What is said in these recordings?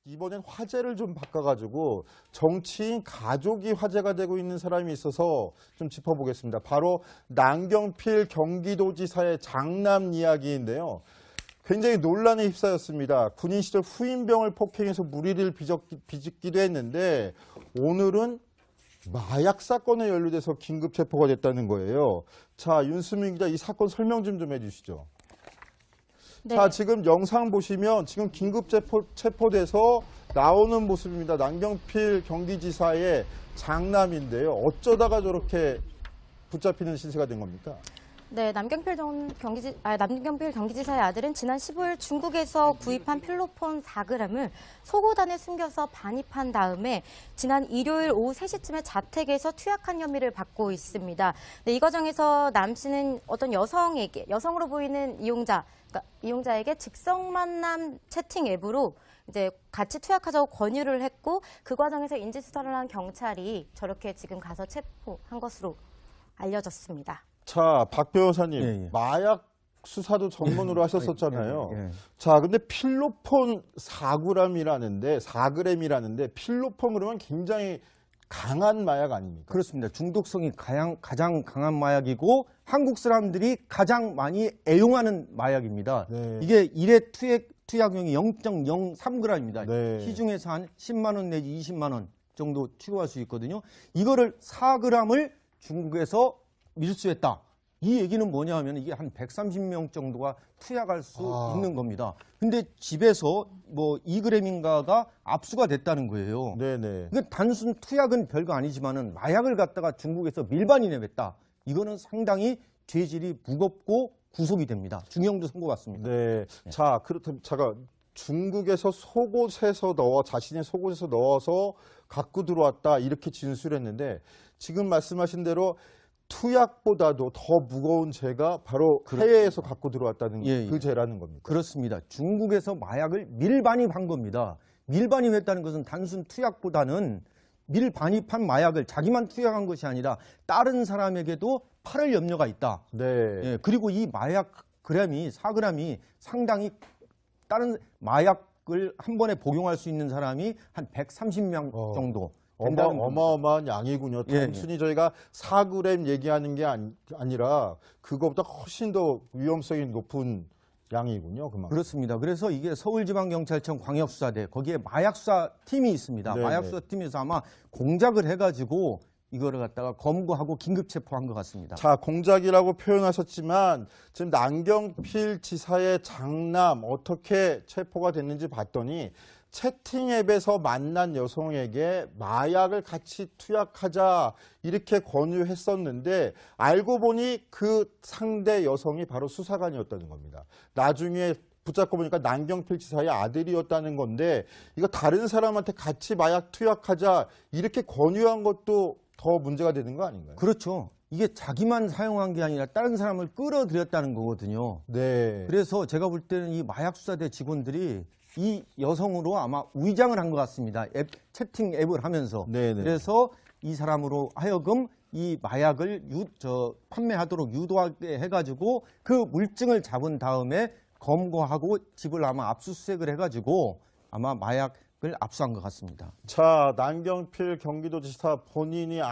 이번엔 화제를 좀 바꿔가지고 정치인 가족이 화제가 되고 있는 사람이 있어서 좀 짚어보겠습니다. 바로 남경필 경기도지사의 장남 이야기인데요. 굉장히 논란에 휩싸였습니다. 군인 시절 후임병을 폭행해서 무리를 빚기도 했는데 오늘은 마약 사건에 연루돼서 긴급 체포가 됐다는 거예요. 자, 윤수민 기자 이 사건 설명 좀 해주시죠. 네. 자, 지금 영상 보시면 지금 긴급 체포돼서 나오는 모습입니다. 남경필 경기지사의 장남인데요. 어쩌다가 저렇게 붙잡히는 신세가 된 겁니까? 네, 남경필 경기지사의 아들은 지난 15일 중국에서 구입한 필로폰 4g을 속옷 안에 숨겨서 반입한 다음에 지난 일요일 오후 3시쯤에 자택에서 투약한 혐의를 받고 있습니다. 네, 이 과정에서 남 씨는 어떤 여성으로 보이는 이용자에게 즉석 만남 채팅 앱으로 이제 같이 투약하자고 권유를 했고 그 과정에서 인지 수사를 한 경찰이 저렇게 지금 가서 체포한 것으로 알려졌습니다. 자, 박 변호사님, 예. 마약 수사도 전문으로 하셨었잖아요. 예. 자, 근데 필로폰 4g이라는데 필로폰 그러면 굉장히 강한 마약 아닙니까? 그렇습니다. 중독성이 가장 강한 마약이고 한국 사람들이 가장 많이 애용하는 마약입니다. 네. 이게 1회 투약용이 0.03g입니다. 네. 시중에서 한 10만 원 내지 20만 원 정도 취급할 수 있거든요. 이거를 4g을 중국에서 밀수했다. 이 얘기는 뭐냐 하면 이게 한 130명 정도가 투약할 수 있는 겁니다. 근데 집에서 뭐 2g인가가 압수가 됐다는 거예요. 네네. 이건 단순 투약은 별거 아니지만은 마약을 갖다가 중국에서 밀반이 내뱉다. 이거는 상당히 죄질이 무겁고 구속이 됩니다. 중형도 선고받습니다. 네. 자, 그렇다면 잠깐 중국에서 자신의 속옷에서 넣어서 갖고 들어왔다 이렇게 진술했는데 지금 말씀하신 대로 투약보다도 더 무거운 죄가 바로 해외에서 갖고 들어왔다는 그 죄라는 겁니다. 그렇습니다. 중국에서 마약을 밀반입한 겁니다. 밀반입했다는 것은 단순 투약보다는 밀반입한 마약을 자기만 투약한 것이 아니라 다른 사람에게도 팔을 염려가 있다. 네. 예, 그리고 이 마약 그램이 4g이 상당히 다른 마약을 한 번에 복용할 수 있는 사람이 한 130명 정도. 어마어마한 양이군요. 단순히 저희가 4g 얘기하는 게 아니라 그거보다 훨씬 더 위험성이 높은 양이군요. 그만큼. 그렇습니다. 그래서 이게 서울지방경찰청 광역수사대 거기에 마약수사팀이 있습니다. 네네. 마약수사팀에서 아마 공작을 해가지고 이거를 갖다가 검거하고 긴급 체포한 것 같습니다. 자, 공작이라고 표현하셨지만 지금 남경필 지사의 장남 어떻게 체포가 됐는지 봤더니 채팅 앱에서 만난 여성에게 마약을 같이 투약하자 이렇게 권유했었는데 알고 보니 그 상대 여성이 바로 수사관이었다는 겁니다. 나중에 붙잡고 보니까 남경필 지사의 아들이었다는 건데 이거 다른 사람한테 같이 마약 투약하자 이렇게 권유한 것도 더 문제가 되는 거 아닌가요? 그렇죠. 이게 자기만 사용한 게 아니라 다른 사람을 끌어들였다는 거거든요. 네. 그래서 제가 볼 때는 이 마약수사대 직원들이 이 여성으로 아마 위장을 한 것 같습니다. 채팅 앱을 하면서. 네네. 그래서 이 사람으로 하여금 이 마약을 판매하도록 유도하게 해가지고 그 물증을 잡은 다음에 검거하고 집을 아마 압수수색을 해가지고 아마 마약을 압수한 것 같습니다. 자, 남경필 경기도지사 본인이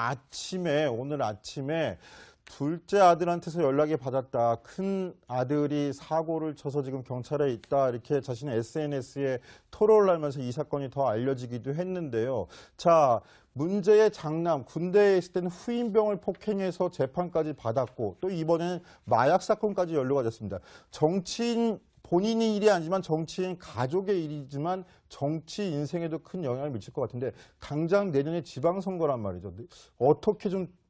오늘 아침에 둘째 아들한테서 연락이 받았다. 큰 아들이 사고를 쳐서 지금 경찰에 있다. 이렇게 자신의 SNS에 토로를 하면서 이 사건이 더 알려지기도 했는데요. 자, 문제의 장남, 군대에 있을 때는 후임병을 폭행해서 재판까지 받았고 또 이번에는 마약 사건까지 연루가 됐습니다. 정치인 본인의 일이 아니지만 정치인 가족의 일이지만 정치 인생에도 큰 영향을 미칠 것 같은데 당장 내년에 지방선거란 말이죠. 어떻게 좀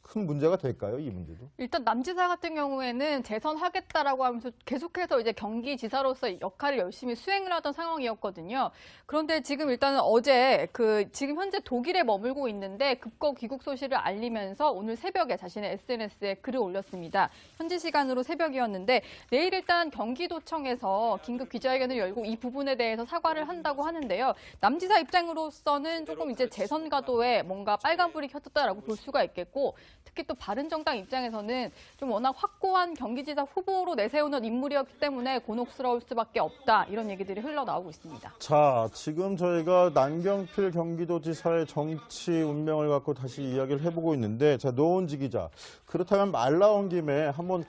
큰 문제가 될까요, 이 문제도? 일단 남 지사 같은 경우에는 재선하겠다라고 하면서 계속해서 이제 경기지사로서 역할을 열심히 수행을 하던 상황이었거든요. 그런데 지금 일단은 어제 지금 현재 독일에 머물고 있는데 급거 귀국 소식을 알리면서 오늘 새벽에 자신의 SNS에 글을 올렸습니다. 현지 시간으로 새벽이었는데 내일 일단 경기도청에서 긴급 기자회견을 열고 이 부분에 대해서 사과를 한다고 하는데요. 남 지사 입장으로서는 조금 이제 재선 가도에 뭔가 빨간불이 켜졌다라고 볼 수가 있겠고 특히 또 바른정당 입장에서는 좀 워낙 확고한 경기지사 후보로 내세우는 인물이었기 때문에 곤혹스러울 수밖에 없다. 이런 얘기들이 흘러나오고 있습니다. 자, 지금 저희가 남경필 경기도지사의 정치 운명을 갖고 다시 이야기를 해보고 있는데, 자, 노원지 기자. 그렇다면 말 나온 김에 한번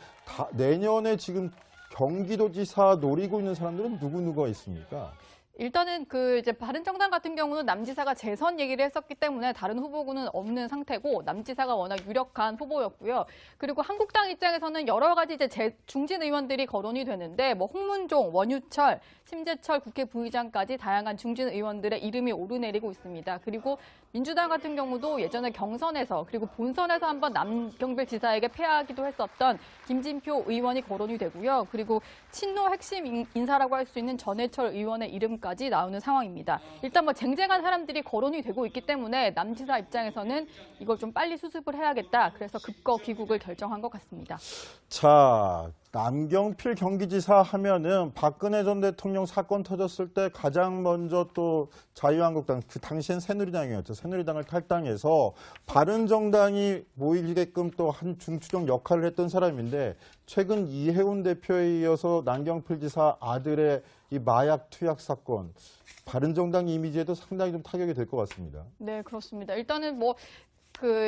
내년에 지금 경기도지사 노리고 있는 사람들은 누구누가 있습니까? 일단은 이제 바른정당 같은 경우는 남지사가 재선 얘기를 했었기 때문에 다른 후보군은 없는 상태고 남지사가 워낙 유력한 후보였고요. 그리고 한국당 입장에서는 여러 가지 이제 중진 의원들이 거론이 되는데 뭐 홍문종, 원유철, 심재철 국회 부의장까지 다양한 중진 의원들의 이름이 오르내리고 있습니다. 그리고 민주당 같은 경우도 예전에 경선에서 그리고 본선에서 한번 남경필 지사에게 패하기도 했었던 김진표 의원이 거론이 되고요. 그리고 친노 핵심 인사라고 할 수 있는 전해철 의원의 이름까지 나오는 상황입니다. 일단 뭐 쟁쟁한 사람들이 거론이 되고 있기 때문에 남지사 입장에서는 이걸 좀 빨리 수습을 해야겠다. 그래서 급거 귀국을 결정한 것 같습니다. 자, 남경필 경기지사 하면은 박근혜 전 대통령 사건 터졌을 때 가장 먼저 또 자유한국당, 그 당시엔 새누리당이었죠. 새누리당을 탈당해서 바른정당이 모이게끔 또 한 중추적 역할을 했던 사람인데, 최근 이해운 대표에 이어서 남경필 지사 아들의 이 마약 투약 사건, 바른정당 이미지에도 상당히 좀 타격이 될 것 같습니다. 네, 그렇습니다. 일단은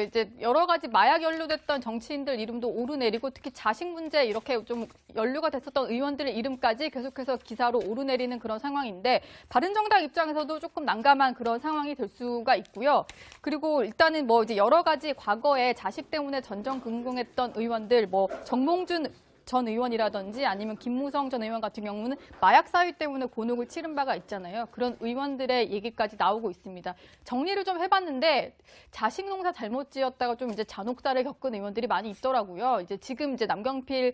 이제 여러 가지 마약 연루됐던 정치인들 이름도 오르내리고 특히 자식 문제 이렇게 좀 연루가 됐었던 의원들의 이름까지 계속해서 기사로 오르내리는 그런 상황인데 바른정당 입장에서도 조금 난감한 그런 상황이 될 수가 있고요. 그리고 일단은 이제 여러 가지 과거에 자식 때문에 전전긍긍했던 의원들 정몽준 전 의원이라든지 아니면 김무성 전 의원 같은 경우는 마약 사유 때문에 곤혹을 치른 바가 있잖아요. 그런 의원들의 얘기까지 나오고 있습니다. 정리를 좀 해봤는데 자식 농사 잘못 지었다가 좀 이제 잔혹사를 겪은 의원들이 많이 있더라고요. 지금 남경필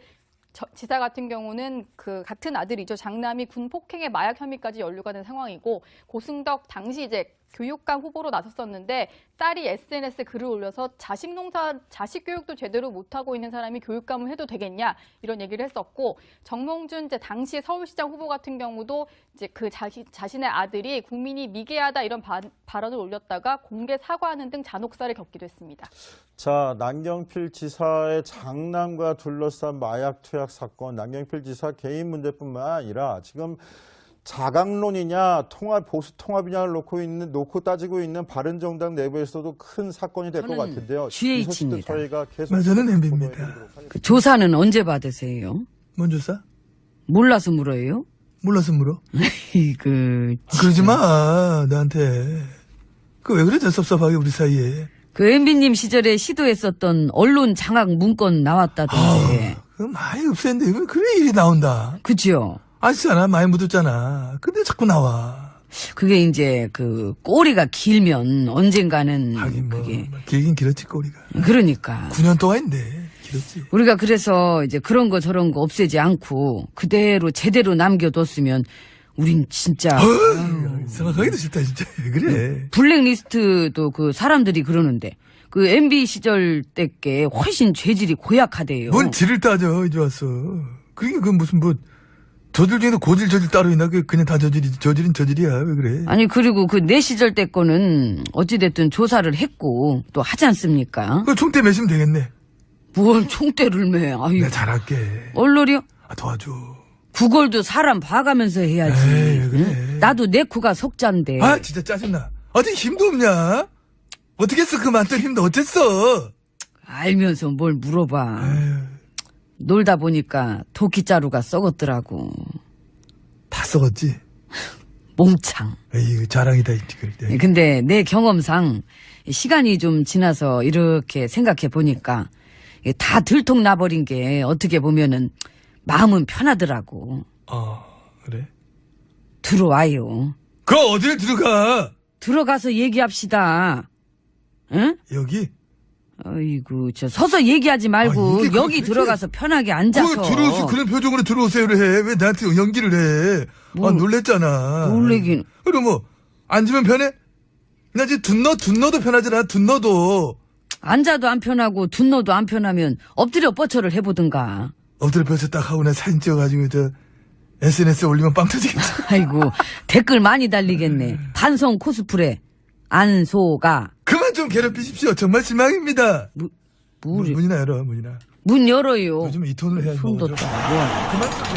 지사 같은 경우는 그 같은 아들이죠. 장남이 군 폭행의 마약 혐의까지 연루가 된 상황이고 고승덕 당시 이제 교육감 후보로 나섰었는데 딸이 SNS에 글을 올려서 자식 교육도 제대로 못하고 있는 사람이 교육감을 해도 되겠냐 이런 얘기를 했었고 정몽준 당시 서울시장 후보 같은 경우도 이제 그 자신의 아들이 국민이 미개하다 이런 발언을 올렸다가 공개 사과하는 등 잔혹사를 겪기도 했습니다. 자, 남경필 지사의 장남과 둘러싼 마약 투약 사건, 남경필 지사 개인 문제뿐만 아니라 지금 자강론이냐 보수 통합이냐를 놓고 따지고 있는 바른정당 내부에서도 큰 사건이 될 것 같은데요. GH입니다. 저희가 계속 저는 MB입니다. 그 조사는 언제 받으세요? 뭔 조사? 몰라서 물어요? 몰라서 물어? 그러지 마, 나한테. 왜 그래, 섭섭하게 우리 사이에. 그 MB님 시절에 시도했었던 언론 장악 문건 나왔다던데. 많이 없앴는데, 왜 그래 일이 나온다. 그죠? 아시잖아, 많이 묻었잖아. 근데 자꾸 나와. 그게 이제 꼬리가 길면 언젠가는 하긴 그게. 길긴 길었지, 꼬리가. 그러니까. 9년 동안인데, 길었지. 우리가 그래서 이제 그런 거 저런 거 없애지 않고 그대로 제대로 남겨뒀으면 우린 진짜. 생각하기도 싫다, 진짜. 왜 그래. 블랙리스트도 그 사람들이 그러는데 그 MB 시절 때께 훨씬 죄질이 고약하대요. 뭔 질을 따져, 이제 와서. 그러니까 무슨 저질 중에도 고질 저질 따로 있나? 그냥 다 저질은 저질이야. 왜 그래? 아니 그리고 내 시절 때 거는 어찌됐든 조사를 했고 또 하지 않습니까? 총대 매시면 되겠네. 뭘 총대를 매? 아유. 내가 잘할게. 얼로리요? 도와줘. 구걸도 사람 봐가면서 해야지. 에이, 왜 그래? 응? 나도 내 코가 석잔데. 진짜 짜증나. 어떻게 힘도 없냐? 어떻게 했어? 그 많던 힘도 어쨌어? 알면서 뭘 물어봐. 에휴. 놀다 보니까 도끼자루가 썩었더라고. 다 썩었지? 몽창. 에이, 자랑이다, 이거. 근데 내 경험상 시간이 좀 지나서 이렇게 생각해 보니까 다 들통나버린 게 어떻게 보면은 마음은 편하더라고. 그래? 들어와요. 그럼 어딜 들어가? 들어가서 얘기합시다. 응? 여기? 아이고, 서서 얘기하지 말고 여기 들어가서 편하게 앉아서. 들어오세요. 그런 표정으로 들어오세요를 해. 왜 나한테 연기를 해? 놀랬잖아. 놀래긴. 그럼 앉으면 편해? 나 지금 둔너도 편하잖아. 둔너도. 앉아도 안 편하고 둔너도 안 편하면 엎드려 뻗쳐를 해보든가. 엎드려 뻗쳐 딱 하고 나 사진 찍어가지고 SNS에 올리면 빵 터지겠다. 아이고, 댓글 많이 달리겠네. 반성 코스프레. 안소가. 그만 좀 괴롭히십시오. 정말 실망입니다. 문이나 열어, 문이나. 문 열어요. 요즘 이 톤을 해야지. 손도 먹어줘. 딱 모아. 그만.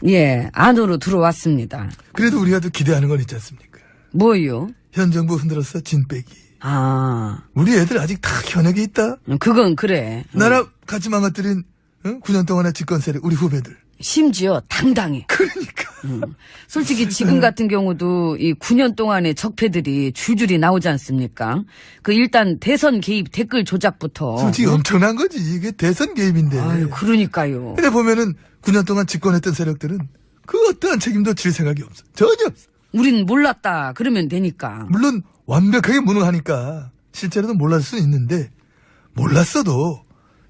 예, 안으로 들어왔습니다. 그래도 우리가 또 기대하는 건 있지 않습니까? 뭐요? 현 정부 흔들었어, 진빼기. 아, 우리 애들 아직 다 현역에 있다. 그건 그래. 나라 같이 망가뜨린 9년 동안의 집권 세력, 우리 후배들. 심지어 당당해. 그러니까. 솔직히 지금 같은 경우도 이 9년 동안의 적폐들이 줄줄이 나오지 않습니까? 그 일단 대선 개입 댓글 조작부터. 솔직히 엄청난 거지. 이게 대선 개입인데. 아유, 그러니까요. 근데 보면은 9년 동안 집권했던 세력들은 그 어떠한 책임도 질 생각이 없어. 전혀 없어. 우린 몰랐다. 그러면 되니까. 물론 완벽하게 무능하니까 실제로도 몰랐을 수는 있는데 몰랐어도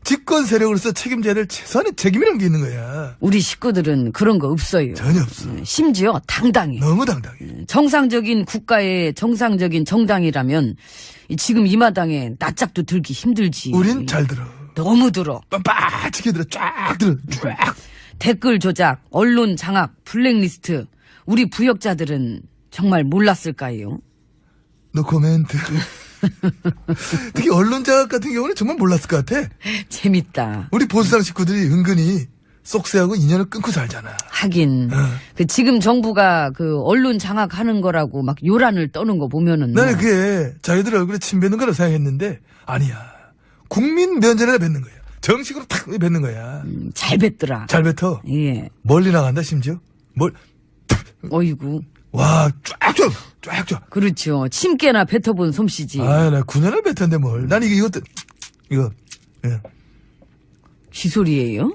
집권 세력으로서 책임져야 될 최소한의 책임이라는 게 있는 거야. 우리 식구들은 그런 거 없어요. 전혀 없어. 심지어 당당해. 너무 당당해. 정상적인 국가의 정상적인 정당이라면 지금 이 마당에 낯짝도 들기 힘들지. 우린 잘 들어. 너무 들어. 빤빠치게 들어. 쫙 들어. 쫙. 댓글 조작, 언론 장악, 블랙리스트. 우리 부역자들은 정말 몰랐을까요? 노 코멘트. 특히 언론 장악 같은 경우는 정말 몰랐을 것 같아. 재밌다. 우리 보수당 식구들이 은근히 쏙새하고 인연을 끊고 살잖아. 하긴 그 지금 정부가 그 언론 장악하는 거라고 막 요란을 떠는 거 보면은 나는 그게 자기들 얼굴에 침 뱉는 거라 생각했는데 아니야. 국민 면전에다 뱉는 거야. 정식으로 탁 뱉는 거야. 잘 뱉더라. 잘 뱉어. 예. 멀리 나간다 심지어. 어이구. 와 쫙쫙. 그렇죠. 침깨나 뱉어본 솜씨지. 아, 나 9년을 뱉었는데 뭘. 난 이것도 이거 예. 쥐소리예요?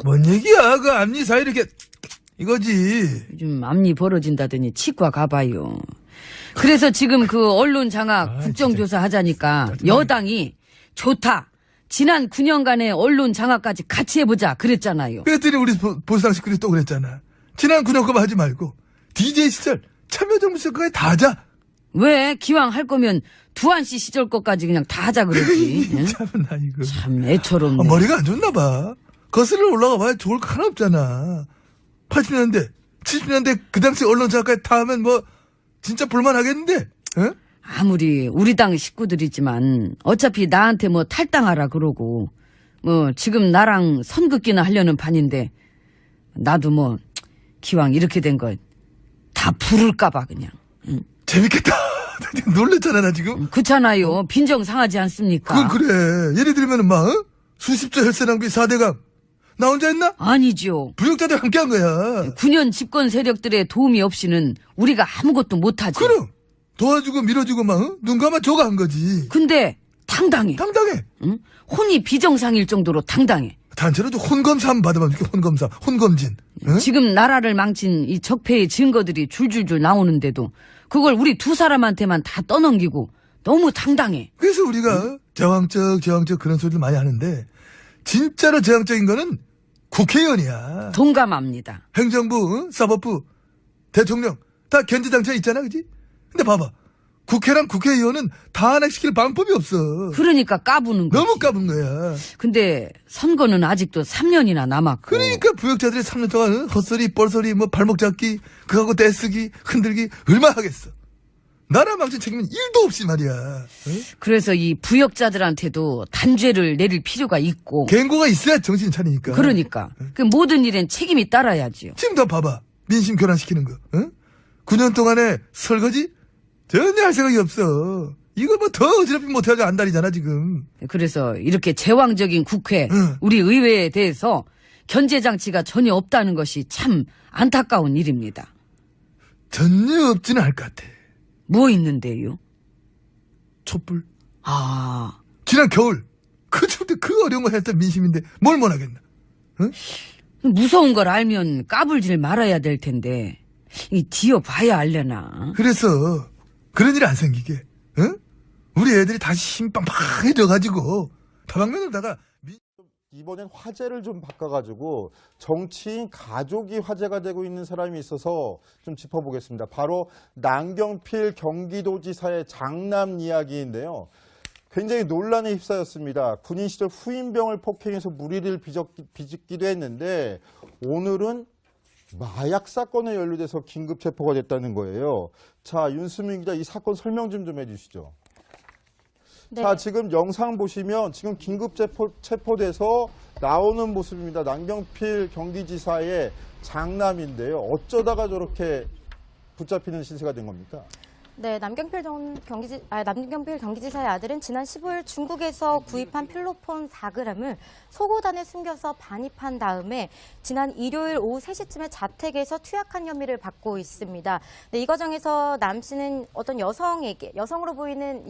뭔 얘기야? 그 앞니 사이 이렇게 이거지. 요즘 앞니 벌어진다더니 치과 가봐요. 그래서 지금 그 언론 장악 국정조사 하자니까 여당이 좋다. 지난 9년간의 언론 장악까지 같이 해보자 그랬잖아요. 그랬더니 우리 보수당 식구들이 또 그랬잖아. 지난 9년 거만 하지 말고 DJ 시절 참여정부 시절까지 다 하자. 왜 기왕 할 거면 두한 씨 시절 것까지 그냥 다 하자 그러지. 예? 참나 이거. 참 애처롭네. 머리가 안 좋나 봐. 거슬러 올라가 봐야 좋을 거 하나 없잖아. 80년대, 70년대 그 당시 언론 장악까지 다 하면 뭐 진짜 볼만하겠는데. 어? 아무리 우리 당 식구들이지만 어차피 나한테 뭐 탈당하라 그러고 뭐 지금 나랑 선긋기나 하려는 판인데 나도 뭐 기왕 이렇게 된 거 다 부를까봐 그냥. 재밌겠다. 놀랬잖아 나 지금. 그렇잖아요. 빈정 상하지 않습니까? 그건 그래. 예를 들면은 막 수십조 혈세 낭비 4대강 나 혼자 했나? 아니죠. 부역자들 함께 한 거야. 9년 집권 세력들의 도움이 없이는 우리가 아무것도 못하지. 그럼 도와주고 밀어주고 막 눈 감아 줘가 한 거지. 근데 당당해. 당당해. 응? 혼이 비정상일 정도로 당당해. 단체로도 혼검사 한번 받아봐. 혼검사, 혼검진. 응? 지금 나라를 망친 이 적폐의 증거들이 줄줄줄 나오는데도 그걸 우리 두 사람한테만 다 떠넘기고 너무 당당해. 그래서 우리가 제왕적 그런 소리를 많이 하는데 진짜로 제왕적인 거는 국회의원이야. 동감합니다. 행정부, 사법부, 대통령 다 견제장치에 있잖아, 그지? 근데 봐봐. 국회랑 국회의원은 다 안악시킬 방법이 없어. 그러니까 까부는 거지. 너무 까분 거야. 근데 선거는 아직도 3년이나 남았고. 그러니까 부역자들이 3년 동안 헛소리, 뻘소리, 뭐 발목 잡기, 그거하고 떼쓰기, 흔들기 얼마나 하겠어. 나라 망친 책임은 1도 없이 말이야. 응? 그래서 이 부역자들한테도 단죄를 내릴 필요가 있고. 갱고가 있어야 정신 차리니까. 그러니까 그 모든 일엔 책임이 따라야지요. 지금 더 봐봐. 민심 교란시키는 거. 응? 9년 동안의 설거지? 전혀 할 생각이 없어. 이거 뭐 더 어지럽히 못해가지고 안달이잖아 지금. 그래서 이렇게 제왕적인 국회, 응. 우리 의회에 대해서 견제 장치가 전혀 없다는 것이 참 안타까운 일입니다. 전혀 없지는 않을 것 같아. 뭐 있는데요? 촛불. 아, 지난 겨울 그 추울 때 그 어려운 거 했던 민심인데 뭘 못하겠나. 응? 무서운 걸 알면 까불질 말아야 될 텐데 이 뒤어 봐야 알려나. 그래서 그런 일이 안 생기게, 응? 우리 애들이 다시 힘 빵빵해져가지고 다방면으로다가 이번엔 화제를 좀 바꿔가지고 정치인 가족이 화제가 되고 있는 사람이 있어서 좀 짚어보겠습니다. 바로 남경필 경기도지사의 장남 이야기인데요. 굉장히 논란에 휩싸였습니다. 군인 시절 후임병을 폭행해서 무리를 빚기도 했는데 오늘은 마약 사건에 연루돼서 긴급 체포가 됐다는 거예요. 자, 윤수민 기자, 이 사건 설명 좀 해주시죠. 네. 자, 지금 영상 보시면 지금 긴급 체포돼서 나오는 모습입니다. 남경필 경기지사의 장남인데요. 어쩌다가 저렇게 붙잡히는 신세가 된 겁니까? 네, 남경필 경기지사의 아들은 지난 15일 중국에서 구입한 필로폰 4g을 속옷 안에 숨겨서 반입한 다음에 지난 일요일 오후 3시쯤에 자택에서 투약한 혐의를 받고 있습니다. 네, 이 과정에서 남 씨는 어떤 여성으로 보이는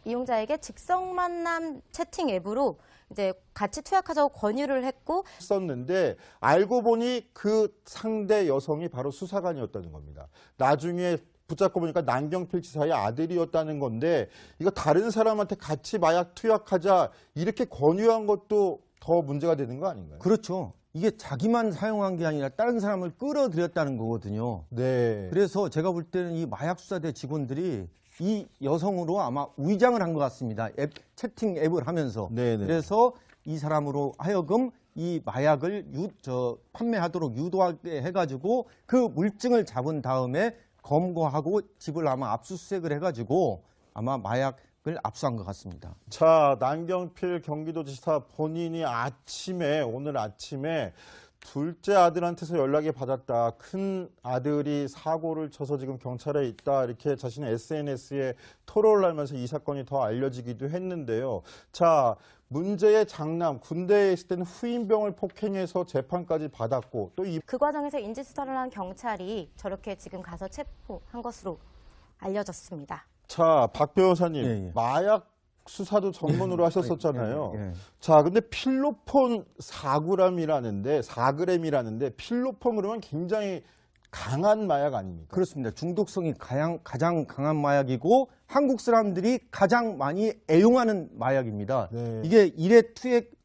이용자에게 직성 만남 채팅 앱으로 이제 같이 투약하자고 권유를 했고 썼는데 알고 보니 그 상대 여성이 바로 수사관이었다는 겁니다. 나중에 붙잡고 보니까 남경필 지사의 아들이었다는 건데 이거 다른 사람한테 같이 마약 투약하자 이렇게 권유한 것도 더 문제가 되는 거 아닌가요? 그렇죠. 이게 자기만 사용한 게 아니라 다른 사람을 끌어들였다는 거거든요. 네. 그래서 제가 볼 때는 이 마약수사대 직원들이 이 여성으로 아마 위장을 한 것 같습니다. 채팅 앱을 하면서. 네네. 그래서 이 사람으로 하여금 이 마약을 판매하도록 유도하게 해가지고 그 물증을 잡은 다음에 검거하고 집을 아마 압수수색을 해가지고 아마 마약을 압수한 것 같습니다. 자, 남경필 경기도지사 본인이 오늘 아침에 둘째 아들한테서 연락이 받았다. 큰 아들이 사고를 쳐서 지금 경찰에 있다. 이렇게 자신의 SNS에 토론을 하면서 이 사건이 더 알려지기도 했는데요. 자, 문제의 장남, 군대에 있을 때는 후임병을 폭행해서 재판까지 받았고 또 그 과정에서 인지수사를 한 경찰이 저렇게 지금 가서 체포한 것으로 알려졌습니다. 자, 박 변호사님, 예. 마약 수사도 전문으로 하셨었잖아요. 예. 자, 근데 필로폰 4g이라는데 필로폰 그러면 굉장히 강한 마약 아닙니까? 그렇습니다. 중독성이 가장 강한 마약이고 한국 사람들이 가장 많이 애용하는 마약입니다. 네. 이게 1회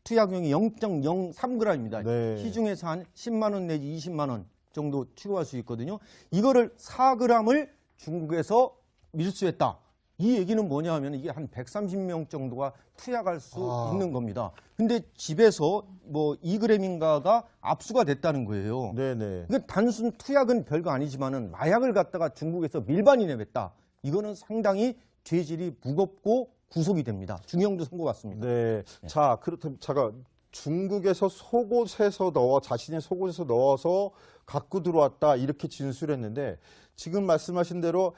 투약용이 0.03g입니다. 네. 시중에서 한 10만 원 내지 20만 원 정도 취급할 수 있거든요. 이거를 4g을 중국에서 밀수했다. 이 얘기는 뭐냐 하면 이게 한 130명 정도가 투약할 수 있는 겁니다. 근데 집에서 뭐 2g인가가 압수가 됐다는 거예요. 네네. 이건 단순 투약은 별거 아니지만은 마약을 갖다가 중국에서 밀반이 내뱉다. 이거는 상당히 죄질이 무겁고 구속이 됩니다. 중형도 선고받습니다. 네. 자, 그렇다면 잠깐 중국에서 자신의 속옷에서 넣어서 갖고 들어왔다 이렇게 진술했는데 지금 말씀하신 대로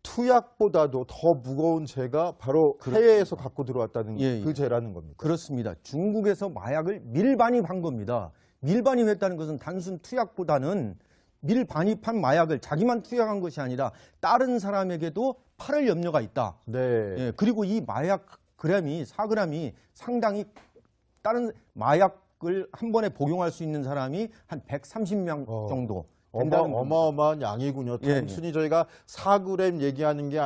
투약보다도 더 무거운 죄가 바로 해외에서 갖고 들어왔다는 그 죄라는 겁니다. 그렇습니다. 중국에서 마약을 밀반입한 겁니다. 밀반입했다는 것은 단순 투약보다는 밀반입한 마약을 자기만 투약한 것이 아니라 다른 사람에게도 팔을 염려가 있다. 네. 예, 그리고 이 마약 4g이 상당히 다른 마약을 한 번에 복용할 수 있는 사람이 한 130명 정도. 어마어마한 양이군요. 예, 단순히 저희가 4g 얘기하는 게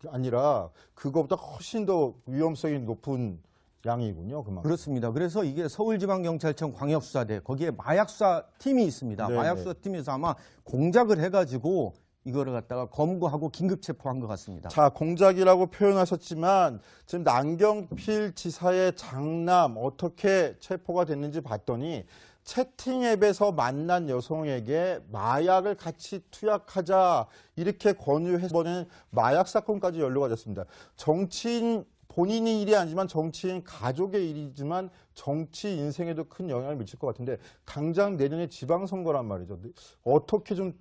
아니라 그거보다 훨씬 더 위험성이 높은 양이군요. 그만큼. 그렇습니다. 그래서 이게 서울지방경찰청 광역수사대 거기에 마약수사팀이 있습니다. 네네. 마약수사팀에서 아마 공작을 해가지고 이거를 갖다가 검거하고 긴급 체포한 것 같습니다. 자, 공작이라고 표현하셨지만 지금 남경필 지사의 장남 어떻게 체포가 됐는지 봤더니 채팅 앱에서 만난 여성에게 마약을 같이 투약하자 이렇게 권유해서 이번에는 마약 사건까지 연루가 됐습니다. 정치인 본인의 일이 아니지만 정치인 가족의 일이지만 정치 인생에도 큰 영향을 미칠 것 같은데 당장 내년에 지방선거란 말이죠. 어떻게 좀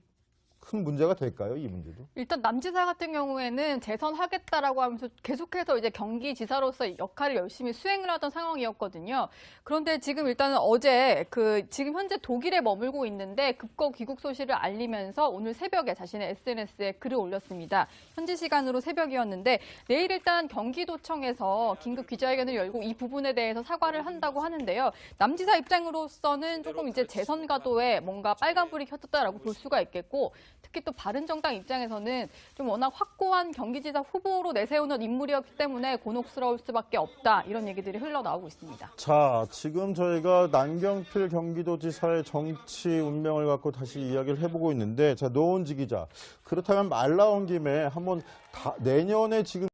큰 문제가 될까요, 이 문제도? 일단 남 지사 같은 경우에는 재선하겠다라고 하면서 계속해서 이제 경기지사로서 역할을 열심히 수행을 하던 상황이었거든요. 그런데 지금 일단은 어제 지금 현재 독일에 머물고 있는데 급거 귀국 소식을 알리면서 오늘 새벽에 자신의 SNS에 글을 올렸습니다. 현지 시간으로 새벽이었는데 내일 일단 경기도청에서 긴급 기자회견을 열고 이 부분에 대해서 사과를 한다고 하는데요. 남 지사 입장으로서는 조금 이제 재선 가도에 뭔가 빨간불이 켜졌다라고 볼 수가 있겠고 특히 또 바른정당 입장에서는 좀 워낙 확고한 경기지사 후보로 내세우는 인물이었기 때문에 곤혹스러울 수밖에 없다. 이런 얘기들이 흘러나오고 있습니다. 자, 지금 저희가 남경필 경기도지사의 정치 운명을 갖고 다시 이야기를 해보고 있는데 자, 노원지 기자. 그렇다면 말 나온 김에 한번 내년에 지금